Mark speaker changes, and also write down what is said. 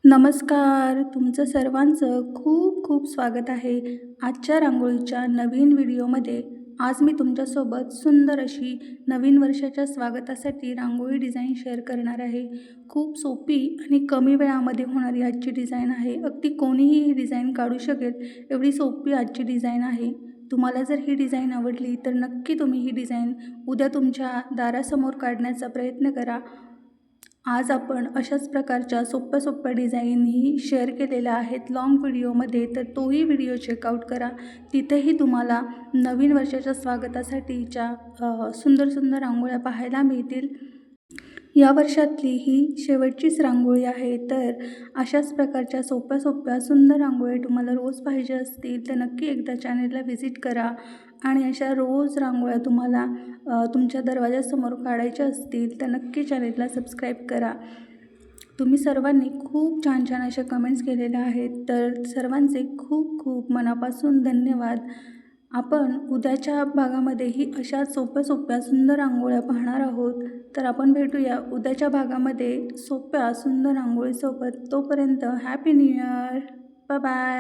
Speaker 1: नमस्कार. तुमचं सर्वांचं खूप खूप स्वागत आहे. आजच्या रांगोळीच्या नवीन व्हिडिओमध्ये आज मी तुमच्यासोबत सुंदर अशी नवीन वर्षाच्या स्वागतासाठी रांगोळी डिझाईन शेअर करणार आहे. खूप सोपी आणि कमी वेळामध्ये होणारी आजची डिझाईन आहे. अगदी कोणीही ही डिझाईन काढू शकेल एवढी सोपी आजची डिझाईन आहे. तुम्हाला जर ही डिझाईन आवडली तर नक्की तुम्ही ही डिझाईन उद्या तुमच्या दारासमोर काढण्याचा प्रयत्न करा. आज आपण अशाच प्रकारच्या सोप्या डिझाईनही शेअर केलेल्या आहेत लाँग व्हिडिओमध्ये, तर तोही व्हिडिओ चेकआउट करा. तिथेही तुम्हाला नवीन वर्षाच्या स्वागतासाठीच्या सुंदर रांगोळ्या पाहायला मिळतील. या वर्षातली ही शेवटचीच रांगोळी आहे, तर अशाच प्रकारच्या सोप्या सुंदर रांगोळ्या तुम्हाला रोज पाहिजे असतील तर नक्की एकदा चॅनेलला व्हिजिट करा. आणि अशा रोज रांगोळ्या तुम्हाला तुमच्या दरवाजासमोर काढायच्या असतील तर नक्की चॅनेलला सबस्क्राईब करा. तुम्ही सर्वांनी खूप छान अशा कमेंट्स केलेल्या आहेत, तर सर्वांचे खूप खूप मनापासून धन्यवाद. आपण उद्याच्या भागामध्येही अशा सोप्या सुंदर रांगोळ्या पाहणार आहोत. तर आपण भेटूया उद्याच्या भागामध्ये सोप्या सुंदर रांगोळीसोबत. तोपर्यंत happy new year. Bye bye.